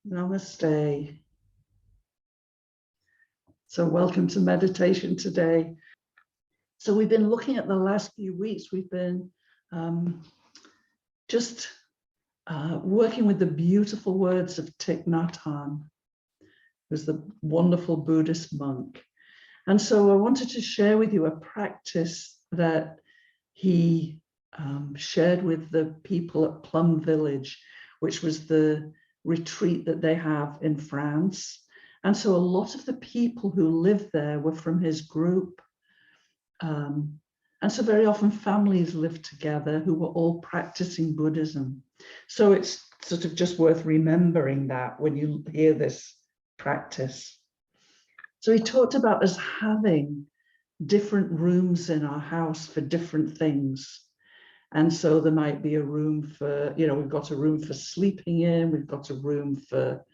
Namaste. So welcome to meditation today. So we've been looking at the last few weeks. We've been just working with the beautiful words of Thich Nhat Hanh, who's the wonderful Buddhist monk. And so I wanted to share with you a practice that he shared with the people at Plum Village, which was the retreat that they have in France. And so a lot of the people who lived there were from his group. And so very often families lived together who were all practicing Buddhism. So it's sort of just worth remembering that when you hear this practice. So he talked about us having different rooms in our house for different things. And so there might be a room for, we've got a room for sleeping in, we've got a room for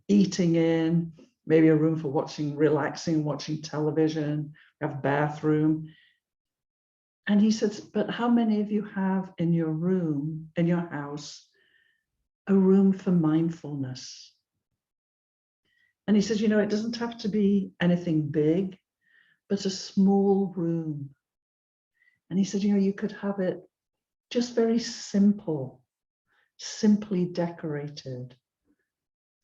eating in, maybe a room for relaxing, watching television, we have a bathroom. And he says, but how many of you have in your room, in your house, a room for mindfulness? And he says, it doesn't have to be anything big, but a small room. And he said, you could have it just very simple, simply decorated,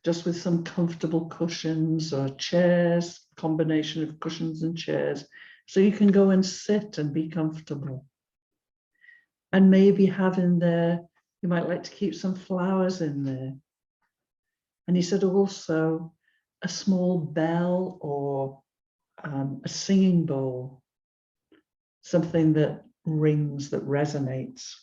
just with some comfortable cushions or chairs, combination of cushions and chairs, so you can go and sit and be comfortable. And maybe have in there, you might like to keep some flowers in there. And he said also a small bell or a singing bowl, something that rings, that resonates.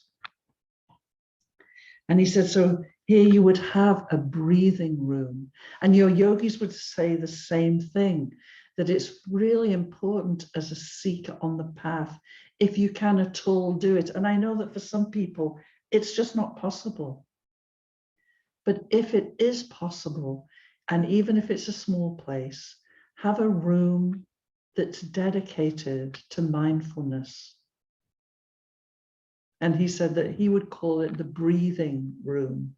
And he said, so here you would have a breathing room. And your yogis would say the same thing, that it's really important as a seeker on the path, if you can at all do it. And I know that for some people, it's just not possible. But if it is possible, and even if it's a small place, have a room that's dedicated to mindfulness. And he said that he would call it the breathing room.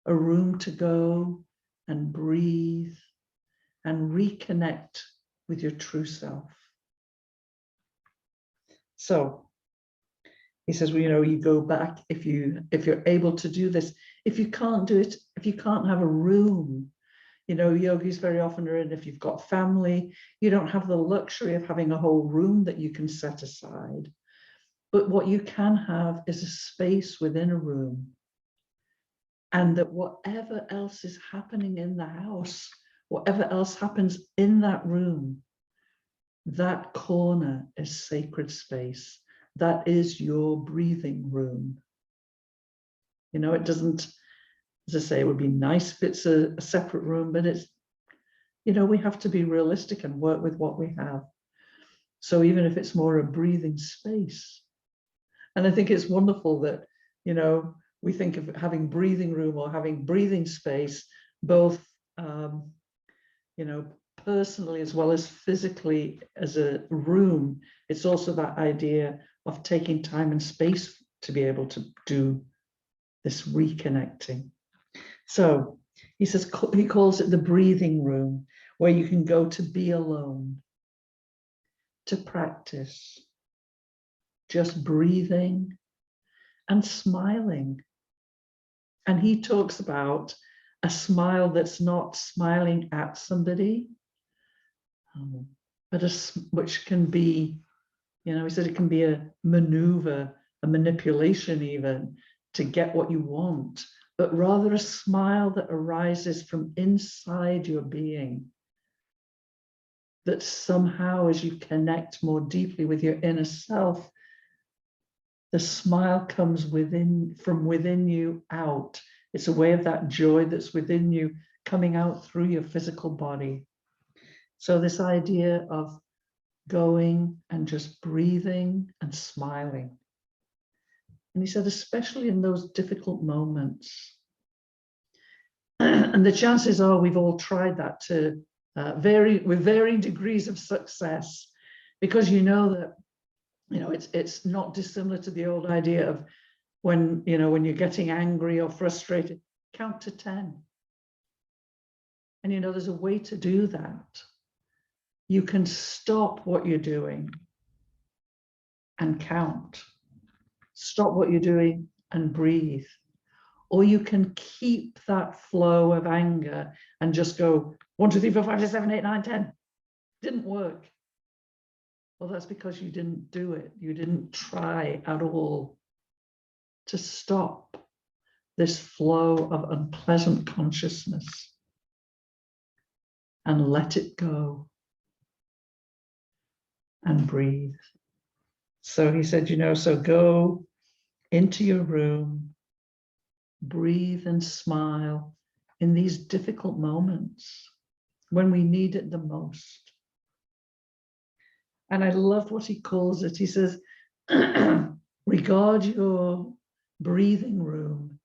A room to go and breathe and reconnect with your true self. So he says, well, you go back if you're able to do this. If you can't do it, if you can't have a room, yogis very often are in, if you've got family, you don't have the luxury of having a whole room that you can set aside. But what you can have is a space within a room. And that whatever else is happening in the house, whatever else happens in that room, that corner is sacred space. That is your breathing room. It doesn't, as I say, it would be nice if it's a separate room, but it's, we have to be realistic and work with what we have. So even if it's more a breathing space. And I think it's wonderful that, we think of having breathing room or having breathing space, both, personally as well as physically as a room. It's also that idea of taking time and space to be able to do this reconnecting. So he says, he calls it the breathing room, where you can go to be alone, to practice, just breathing and smiling. And he talks about a smile that's not smiling at somebody, but which can be, he said it can be a maneuver, a manipulation even, to get what you want, but rather a smile that arises from inside your being. That somehow, as you connect more deeply with your inner self, the smile comes from within you out. It's a way of that joy that's within you coming out through your physical body. So this idea of going and just breathing and smiling. And he said, especially in those difficult moments. And the chances are we've all tried that to with varying degrees of success, because that it's not dissimilar to the old idea of when you're getting angry or frustrated, count to 10. And there's a way to do that. You can stop what you're doing and count. Stop what you're doing and breathe. Or you can keep that flow of anger and just go 1, 2, 3, 4, 5, 6, 7, 8, 9, 10. Didn't work. Well, that's because you didn't do it. You didn't try at all to stop this flow of unpleasant consciousness and let it go and breathe. So he said, so go into your room, breathe and smile in these difficult moments when we need it the most. And I love what he calls it. He says, regard your breathing room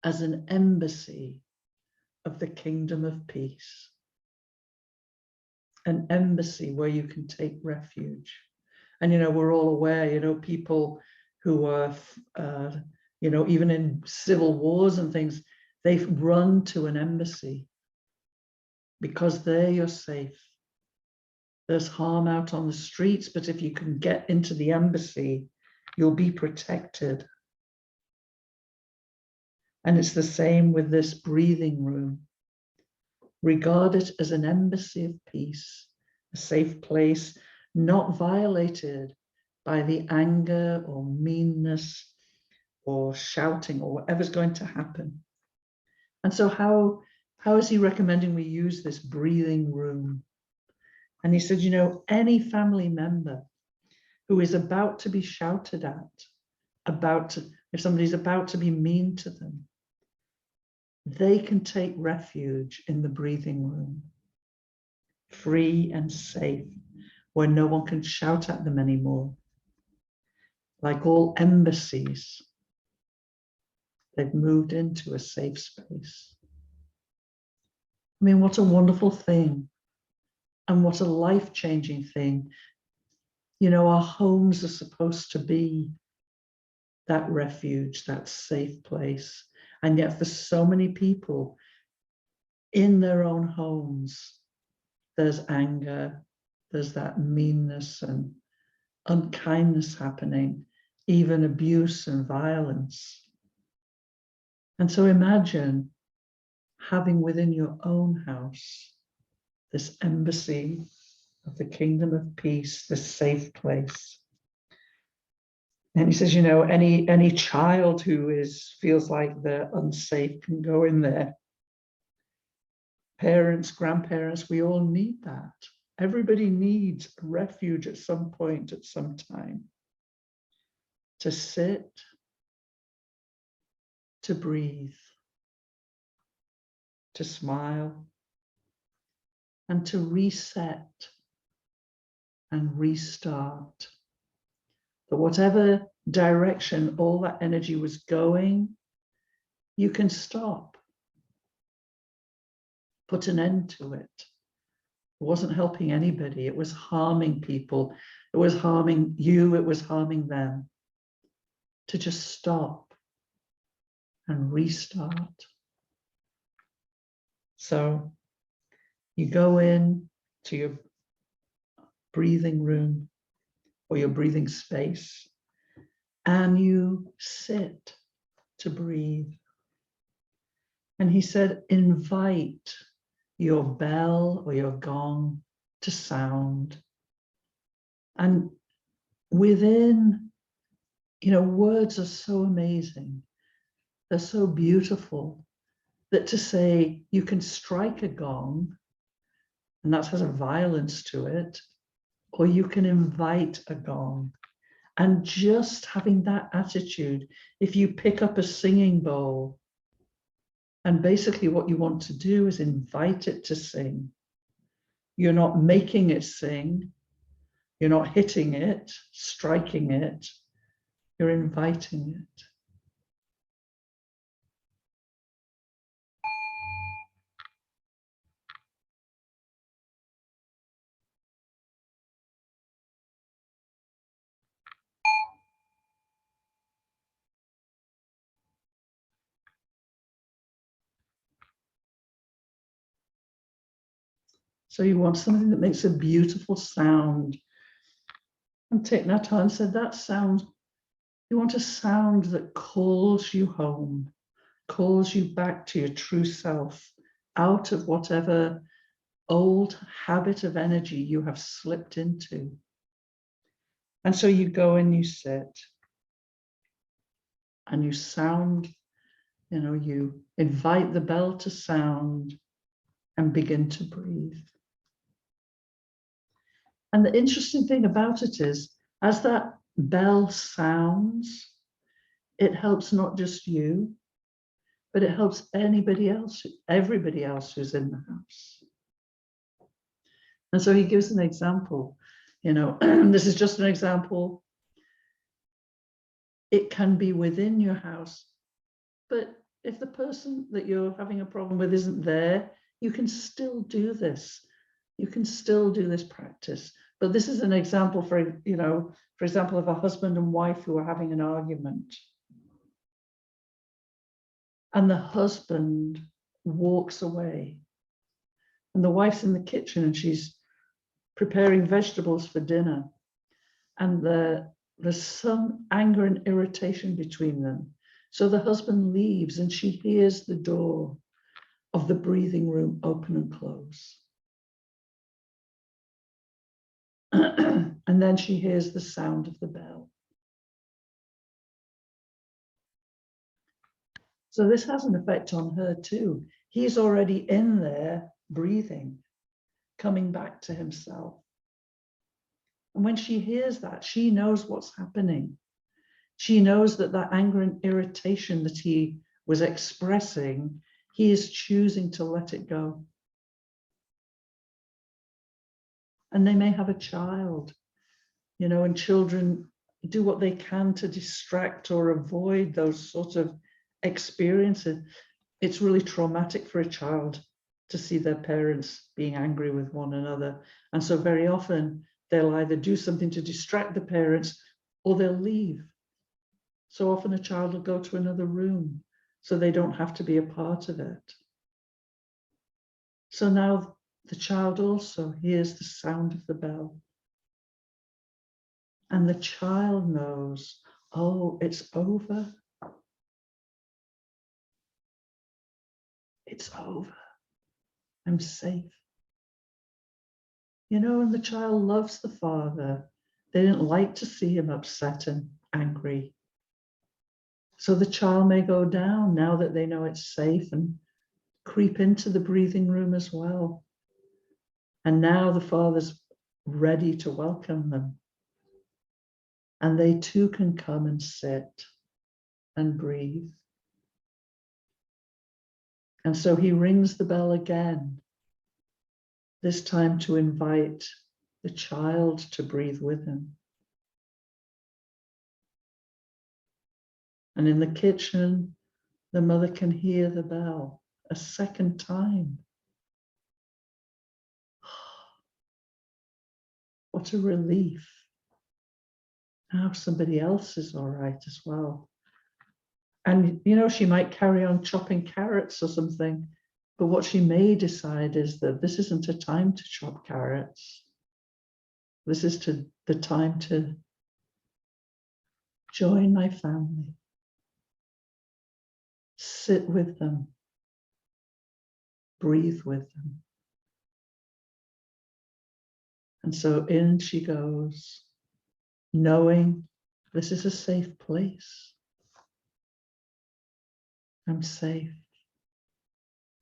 as an embassy of the kingdom of peace. An embassy where you can take refuge. And, we're all aware, people who are, even in civil wars and things, they've run to an embassy because there you're safe. There's harm out on the streets, but if you can get into the embassy, you'll be protected. And it's the same with this breathing room. Regard it as an embassy of peace, a safe place, not violated by the anger or meanness or shouting or whatever's going to happen. And so how is he recommending we use this breathing room? And he said, any family member who is about to be shouted at, if somebody's about to be mean to them, they can take refuge in the breathing room, free and safe, where no one can shout at them anymore. Like all embassies, they've moved into a safe space. I mean, what a wonderful thing. And what a life-changing thing. Our homes are supposed to be that refuge, that safe place. And yet for so many people in their own homes, there's anger, there's that meanness and unkindness happening, even abuse and violence. And so imagine having within your own house this embassy of the kingdom of peace, this safe place. And he says, any child who feels like they're unsafe can go in there. Parents, grandparents, we all need that. Everybody needs a refuge at some point, at some time, to sit, to breathe, to smile, and to reset and restart. But whatever direction all that energy was going, you can stop, put an end to it. It wasn't helping anybody. It was harming people. It was harming you. It was harming them. To just stop and restart. So you go in to your breathing room or your breathing space, and you sit to breathe. And he said, invite your bell or your gong to sound. And within, words are so amazing. They're so beautiful that to say you can strike a gong, and that has a violence to it, or you can invite a gong. And just having that attitude, if you pick up a singing bowl, and basically what you want to do is invite it to sing. You're not making it sing. You're not hitting it, striking it. You're inviting it. So you want something that makes a beautiful sound. And Thich Nhat Hanh said that sound, you want a sound that calls you home, calls you back to your true self, out of whatever old habit of energy you have slipped into. And so you go and you sit and you sound, you invite the bell to sound and begin to breathe. And the interesting thing about it is, as that bell sounds, it helps not just you, but it helps anybody else, everybody else who's in the house. And so he gives an example, this is just an example. It can be within your house, but if the person that you're having a problem with isn't there, you can still do this. You can still do this practice. But this is an example for example, of a husband and wife who are having an argument. And the husband walks away. And the wife's in the kitchen and she's preparing vegetables for dinner. And there's some anger and irritation between them. So the husband leaves and she hears the door of the breathing room open and close. And then she hears the sound of the bell. So this has an effect on her too. He's already in there breathing, coming back to himself. And when she hears that, she knows what's happening. She knows that that anger and irritation that he was expressing, he is choosing to let it go. And they may have a child, and children do what they can to distract or avoid those sort of experiences. It's really traumatic for a child to see their parents being angry with one another. And so very often they'll either do something to distract the parents or they'll leave. So often a child will go to another room so they don't have to be a part of it. So now the child also hears the sound of the bell. And the child knows, oh, it's over. It's over. I'm safe. And the child loves the father. They didn't like to see him upset and angry. So the child may go down now that they know it's safe and creep into the breathing room as well. And now the father's ready to welcome them. And they too can come and sit and breathe. And so he rings the bell again, this time to invite the child to breathe with him. And in the kitchen, the mother can hear the bell a second time. What a relief. Now somebody else is all right as well. And, she might carry on chopping carrots or something, but what she may decide is that this isn't a time to chop carrots. This is the time to join my family, sit with them, breathe with them. And so in she goes, knowing this is a safe place. I'm safe.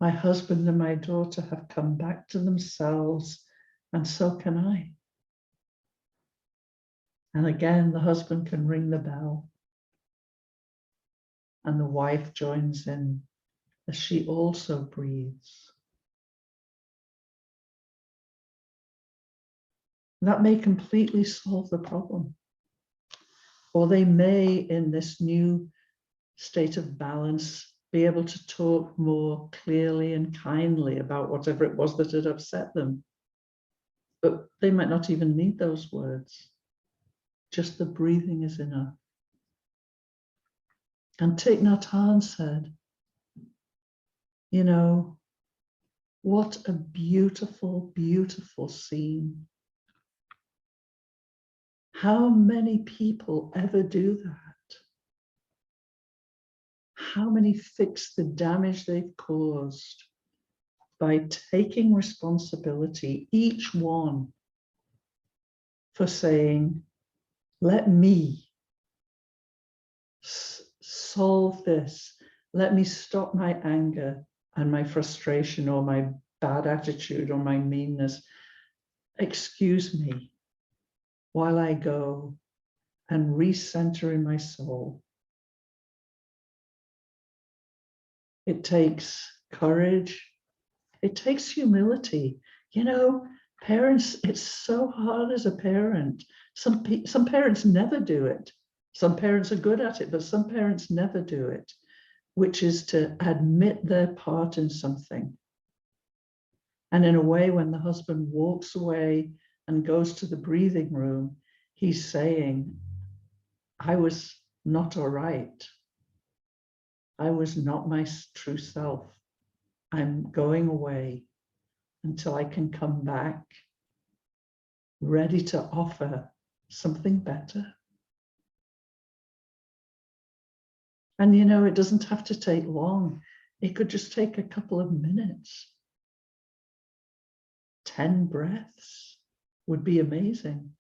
My husband and my daughter have come back to themselves, and so can I. And again, the husband can ring the bell, and the wife joins in as she also breathes. That may completely solve the problem. Or they may, in this new state of balance, be able to talk more clearly and kindly about whatever it was that had upset them. But they might not even need those words. Just the breathing is enough. And Thich Nhat Hanh said, What a beautiful, beautiful scene. How many people ever do that? How many fix the damage they've caused by taking responsibility, each one, for saying, let me solve this. Let me stop my anger and my frustration or my bad attitude or my meanness. Excuse me while I go and recenter in my soul. It takes courage. It takes humility. You know, parents, it's so hard as a parent. Some parents never do it. Some parents are good at it, but some parents never do it, which is to admit their part in something. And in a way, when the husband walks away and goes to the breathing room, he's saying, I was not all right. I was not my true self. I'm going away until I can come back, ready to offer something better. And you know, it doesn't have to take long. It could just take a couple of minutes. 10 breaths would be amazing.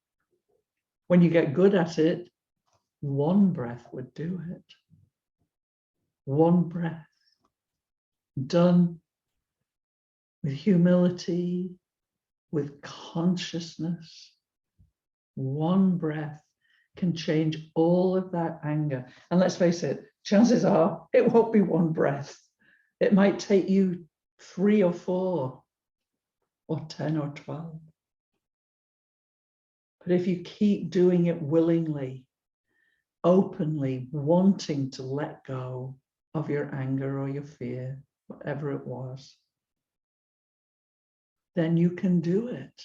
When you get good at it, one breath would do it. One breath done with humility, with consciousness. One breath can change all of that anger. And let's face it, chances are it won't be one breath. It might take you 3 or 4 or 10 or 12. But if you keep doing it willingly, openly, wanting to let go of your anger or your fear, whatever it was, then you can do it.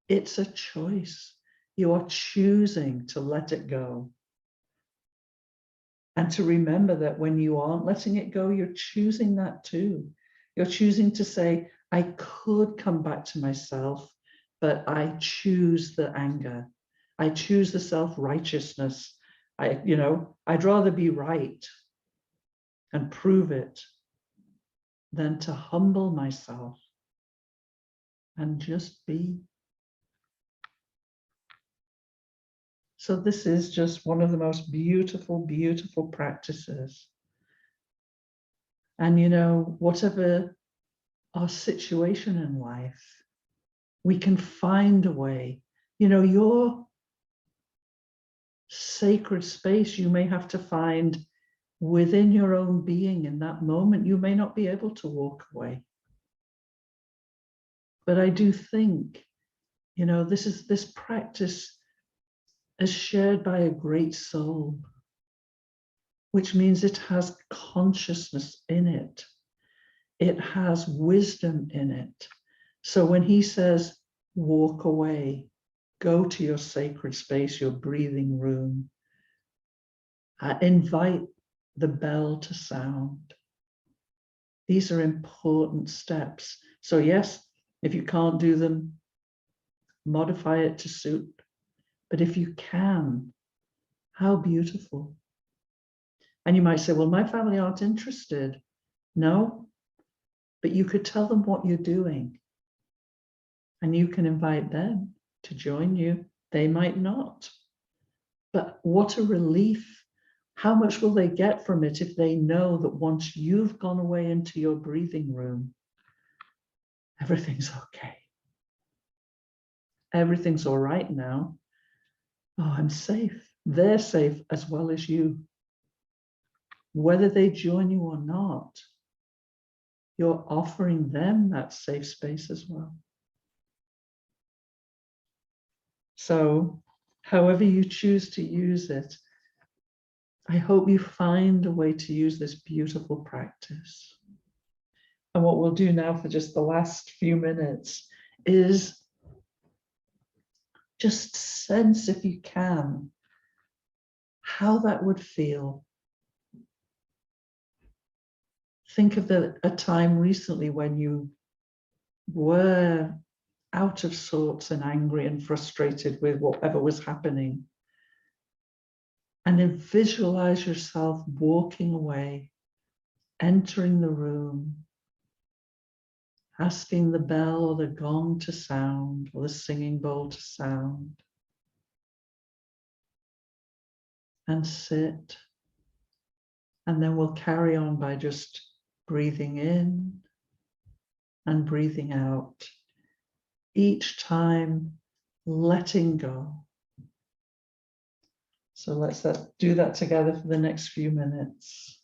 It's a choice. You are choosing to let it go. And to remember that when you aren't letting it go, you're choosing that too. You're choosing to say, I could come back to myself, but I choose the anger. I choose the self-righteousness. I'd rather be right and prove it than to humble myself and just be. So this is just one of the most beautiful, beautiful practices. And you know, whatever our situation in life, we can find a way. You know, your sacred space you may have to find within your own being in that moment. You may not be able to walk away. But I do think, you know, this practice is shared by a great soul, which means it has consciousness in it. It has wisdom in it. So when he says, walk away, go to your sacred space, your breathing room, invite the bell to sound. These are important steps. So yes, if you can't do them, modify it to suit. But if you can, how beautiful. And you might say, well, my family aren't interested. No, but you could tell them what you're doing. And you can invite them to join you. They might not. But what a relief. How much will they get from it if they know that once you've gone away into your breathing room, everything's okay. Everything's all right now. Oh, I'm safe. They're safe as well as you. Whether they join you or not, you're offering them that safe space as well. So however you choose to use it, I hope you find a way to use this beautiful practice. And what we'll do now for just the last few minutes is just sense, if you can, how that would feel. Think of a time recently when you were out of sorts and angry and frustrated with whatever was happening. And then visualize yourself walking away, entering the room, asking the bell or the gong to sound or the singing bowl to sound, and sit. And then we'll carry on by just breathing in and breathing out, each time letting go. So let's do that together for the next few minutes.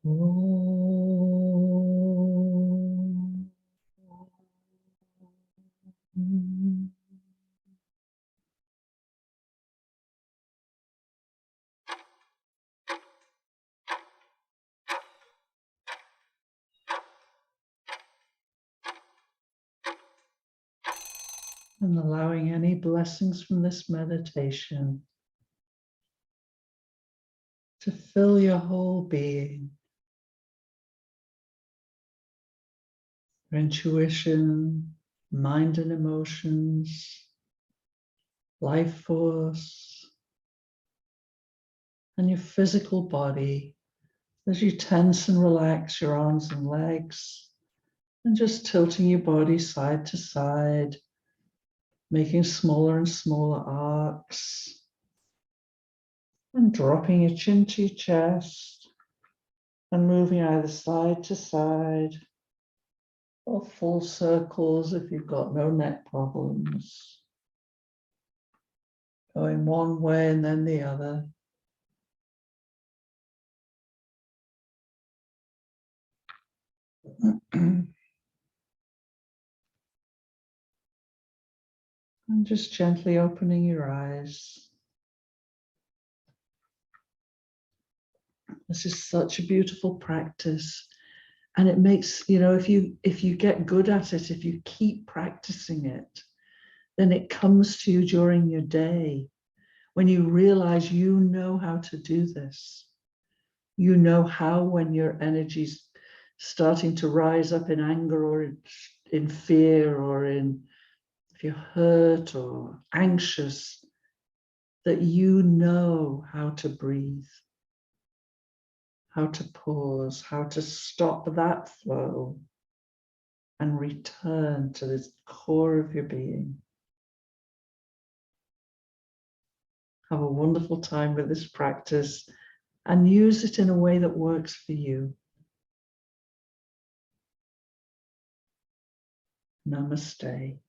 And allowing any blessings from this meditation to fill your whole being. Your intuition, mind and emotions, life force, and your physical body as you tense and relax your arms and legs, and just tilting your body side to side, making smaller and smaller arcs, and dropping your chin to your chest, and moving either side to side, or full circles if you've got no neck problems. Going one way and then the other. And just gently opening your eyes. This is such a beautiful practice. And it makes, if you get good at it, if you keep practicing it, then it comes to you during your day when you realize you know how to do this. You know how, when your energy's starting to rise up in anger or in fear or if you're hurt or anxious, that you know how to breathe, how to pause, how to stop that flow and return to this core of your being. Have a wonderful time with this practice and use it in a way that works for you. Namaste.